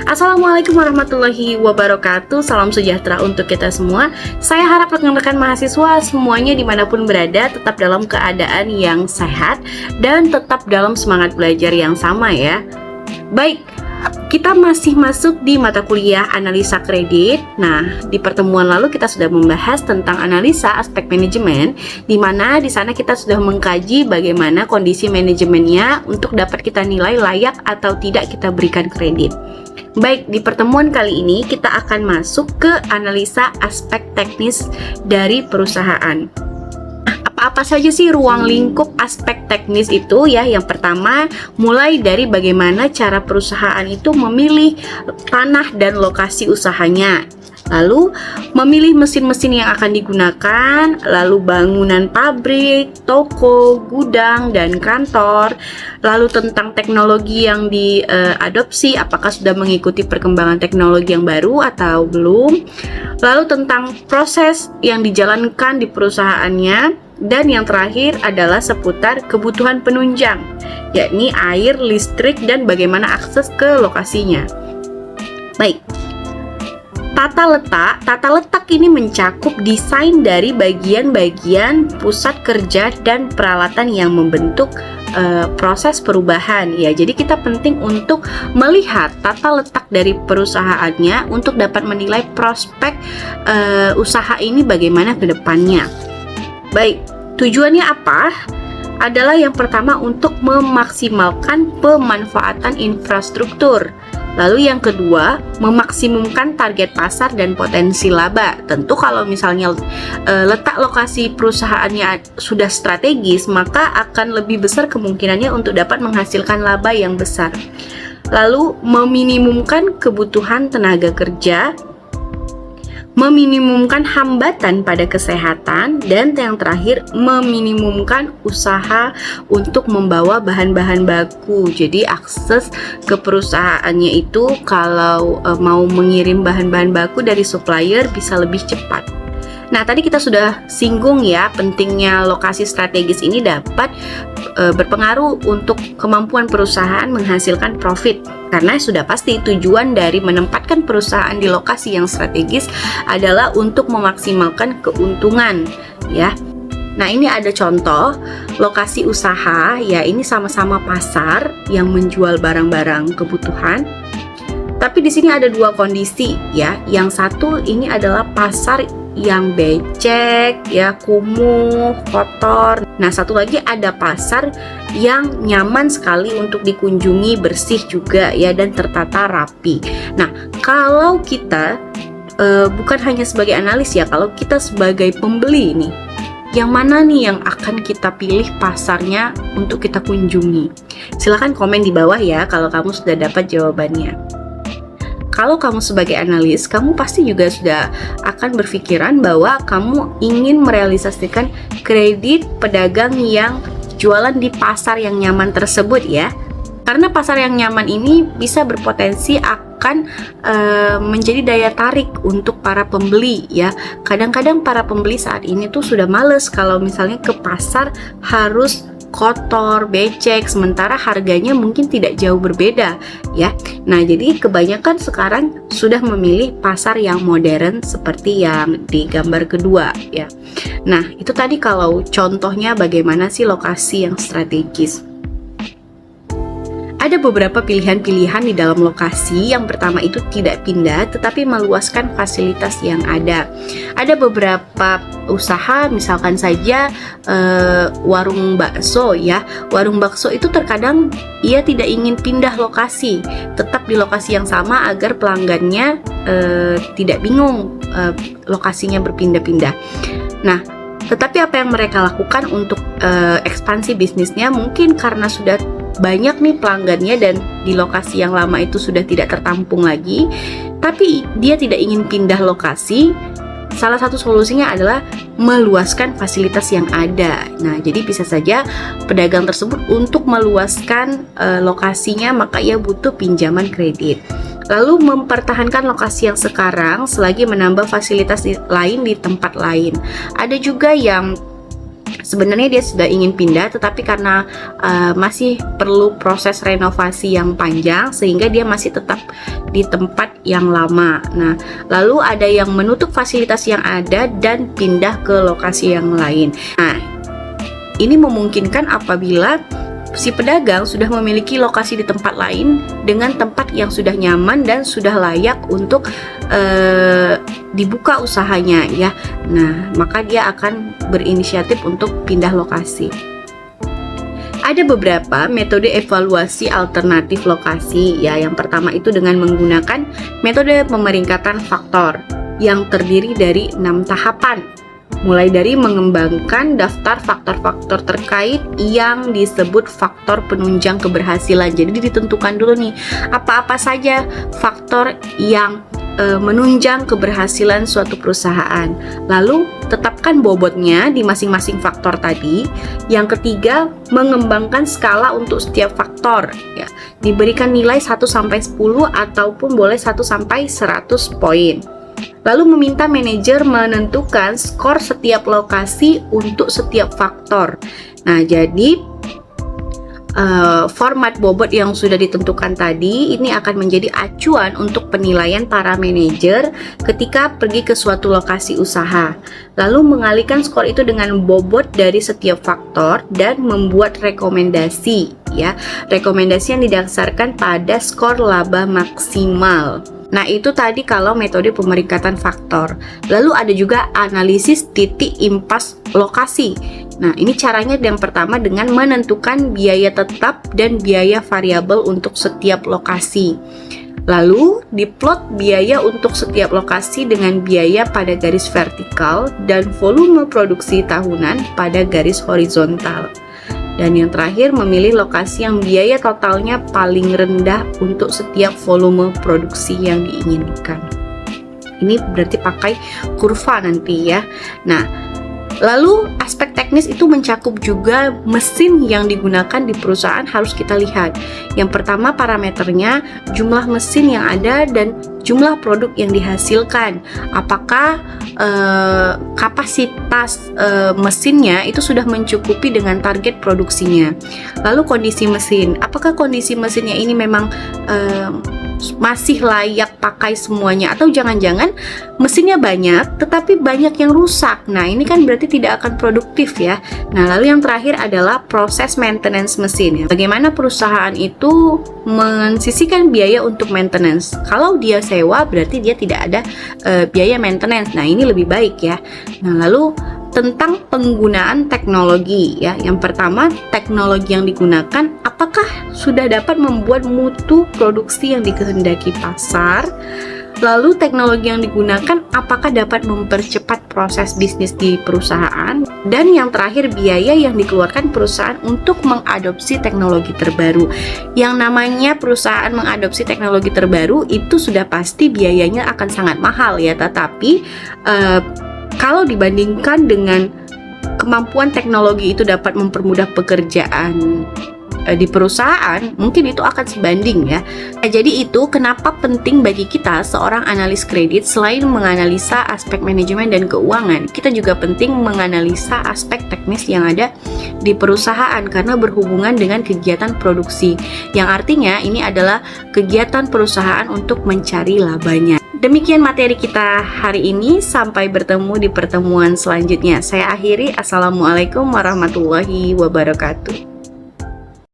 Assalamualaikum warahmatullahi wabarakatuh. Salam sejahtera untuk kita semua. Saya harap rekan-rekan mahasiswa semuanya dimanapun berada tetap dalam keadaan yang sehat dan tetap dalam semangat belajar yang sama ya. Baik, kita masih masuk di mata kuliah analisa kredit. Nah, di pertemuan lalu kita sudah membahas tentang analisa aspek manajemen, di mana di sana kita sudah mengkaji bagaimana kondisi manajemennya untuk dapat kita nilai layak atau tidak kita berikan kredit. Baik, di pertemuan kali ini kita akan masuk ke analisa aspek teknis dari perusahaan. Apa saja sih ruang lingkup aspek teknis itu ya? Yang pertama, mulai dari bagaimana cara perusahaan itu memilih tanah dan lokasi usahanya. Lalu memilih mesin-mesin yang akan digunakan, lalu bangunan pabrik, toko, gudang, dan kantor. Lalu tentang teknologi yang diadopsi, apakah sudah mengikuti perkembangan teknologi yang baru atau belum. Lalu tentang proses yang dijalankan di perusahaannya. Dan yang terakhir adalah seputar kebutuhan penunjang, yakni air, listrik, dan bagaimana akses ke lokasinya. Baik. Tata letak ini mencakup desain dari bagian-bagian pusat kerja dan peralatan yang membentuk proses perubahan ya. Jadi kita penting untuk melihat tata letak dari perusahaannya untuk dapat menilai prospek usaha ini bagaimana ke depannya. Baik, tujuannya apa? Adalah yang pertama untuk memaksimalkan pemanfaatan infrastruktur. Lalu yang kedua, memaksimumkan target pasar dan potensi laba. Tentu kalau misalnya letak lokasi perusahaannya sudah strategis, maka akan lebih besar kemungkinannya untuk dapat menghasilkan laba yang besar. Lalu meminimumkan kebutuhan tenaga kerja, meminimumkan hambatan pada kesehatan, dan yang terakhir meminimumkan usaha untuk membawa bahan-bahan baku. Jadi akses ke perusahaannya itu kalau mau mengirim bahan-bahan baku dari supplier bisa lebih cepat. Nah, tadi kita sudah singgung ya, pentingnya lokasi strategis ini dapat berpengaruh untuk kemampuan perusahaan menghasilkan profit. Karena sudah pasti tujuan dari menempatkan perusahaan di lokasi yang strategis adalah untuk memaksimalkan keuntungan ya. Nah, ini ada contoh lokasi usaha ya, ini sama-sama pasar yang menjual barang-barang kebutuhan. Tapi di sini ada dua kondisi ya. Yang satu ini adalah pasar yang becek ya, kumuh, kotor. Nah, satu lagi ada pasar yang nyaman sekali untuk dikunjungi, bersih juga ya, dan tertata rapi. Nah, kalau kita bukan hanya sebagai analis ya, kalau kita sebagai pembeli nih, yang mana nih yang akan kita pilih pasarnya untuk kita kunjungi? Silahkan komen di bawah ya kalau kamu sudah dapat jawabannya. Kalau kamu sebagai analis, kamu pasti juga sudah akan berpikiran bahwa kamu ingin merealisasikan kredit pedagang yang jualan di pasar yang nyaman tersebut ya. Karena pasar yang nyaman ini bisa berpotensi akan menjadi daya tarik untuk para pembeli ya. Kadang-kadang para pembeli saat ini tuh sudah males kalau misalnya ke pasar harus kotor, becek, sementara harganya mungkin tidak jauh berbeda ya. Nah, jadi kebanyakan sekarang sudah memilih pasar yang modern seperti yang di gambar kedua ya. Nah, itu tadi kalau contohnya bagaimana sih lokasi yang strategis. Ada beberapa pilihan-pilihan di dalam lokasi. Yang pertama itu tidak pindah tetapi meluaskan fasilitas yang ada. Ada beberapa usaha, misalkan saja warung bakso ya. Warung bakso itu terkadang ia tidak ingin pindah lokasi, tetap di lokasi yang sama agar pelanggannya tidak bingung lokasinya berpindah-pindah. Nah, tetapi apa yang mereka lakukan untuk ekspansi bisnisnya, mungkin karena sudah banyak nih pelanggannya dan di lokasi yang lama itu sudah tidak tertampung lagi, tapi dia tidak ingin pindah lokasi. Salah satu solusinya adalah meluaskan fasilitas yang ada. Nah, jadi bisa saja pedagang tersebut untuk meluaskan lokasinya, maka ia butuh pinjaman kredit. Lalu mempertahankan lokasi yang sekarang selagi menambah fasilitas lain di tempat lain. Ada juga yang Sebenarnya dia sudah ingin pindah, tetapi karena masih perlu proses renovasi yang panjang, sehingga dia masih tetap di tempat yang lama. Nah, lalu ada yang menutup fasilitas yang ada dan pindah ke lokasi yang lain. Nah, ini memungkinkan apabila si pedagang sudah memiliki lokasi di tempat lain dengan tempat yang sudah nyaman dan sudah layak untuk dibuka usahanya ya. Nah, maka dia akan berinisiatif untuk pindah lokasi. Ada beberapa metode evaluasi alternatif lokasi ya. Yang pertama itu dengan menggunakan metode pemeringkatan faktor yang terdiri dari 6 tahapan. Mulai dari mengembangkan daftar faktor-faktor terkait yang disebut faktor penunjang keberhasilan. Jadi ditentukan dulu nih apa-apa saja faktor yang menunjang keberhasilan suatu perusahaan. Lalu tetapkan bobotnya di masing-masing faktor tadi. Yang ketiga, mengembangkan skala untuk setiap faktor ya. Diberikan nilai 1 sampai 10 ataupun boleh 1 sampai 100 poin. Lalu meminta manajer menentukan skor setiap lokasi untuk setiap faktor. Nah, jadi format bobot yang sudah ditentukan tadi ini akan menjadi acuan untuk penilaian para manajer ketika pergi ke suatu lokasi usaha. Lalu mengalihkan skor itu dengan bobot dari setiap faktor dan membuat rekomendasi ya. Rekomendasi yang didasarkan pada skor laba maksimal. Nah, itu tadi kalau metode pemeringkatan faktor. Lalu ada juga analisis titik impas lokasi. Nah, ini caranya yang pertama dengan menentukan biaya tetap dan biaya variabel untuk setiap lokasi. Lalu diplot biaya untuk setiap lokasi dengan biaya pada garis vertikal dan volume produksi tahunan pada garis horizontal. Dan yang terakhir, memilih lokasi yang biaya totalnya paling rendah untuk setiap volume produksi yang diinginkan. Ini berarti pakai kurva nanti ya. Nah, lalu aspek teknis itu mencakup juga mesin yang digunakan di perusahaan harus kita lihat. Yang pertama parameternya, jumlah mesin yang ada dan jumlah produk yang dihasilkan. Apakah kapasitas mesinnya itu sudah mencukupi dengan target produksinya. Lalu kondisi mesin, apakah kondisi mesinnya ini memang masih layak pakai semuanya, atau jangan-jangan mesinnya banyak tetapi banyak yang rusak. Nah, ini kan berarti tidak akan produktif ya. Nah, lalu yang terakhir adalah proses maintenance mesin ya. Bagaimana perusahaan itu mensisihkan biaya untuk maintenance. Kalau dia sewa berarti dia tidak ada biaya maintenance. Nah, ini lebih baik ya. Nah, lalu tentang penggunaan teknologi ya. Yang pertama, teknologi yang digunakan apakah sudah dapat membuat mutu produksi yang dikehendaki pasar. Lalu teknologi yang digunakan apakah dapat mempercepat proses bisnis di perusahaan. Dan yang terakhir, biaya yang dikeluarkan perusahaan untuk mengadopsi teknologi terbaru. Yang namanya perusahaan mengadopsi teknologi terbaru itu sudah pasti biayanya akan sangat mahal ya. Tetapi kalau dibandingkan dengan kemampuan teknologi itu dapat mempermudah pekerjaan di perusahaan, mungkin itu akan sebanding ya. Nah, jadi itu kenapa penting bagi kita seorang analis kredit, selain menganalisa aspek manajemen dan keuangan, kita juga penting menganalisa aspek teknis yang ada di perusahaan karena berhubungan dengan kegiatan produksi, yang artinya ini adalah kegiatan perusahaan untuk mencari labanya. Demikian materi kita hari ini, sampai bertemu di pertemuan selanjutnya. Saya akhiri, Assalamualaikum warahmatullahi wabarakatuh.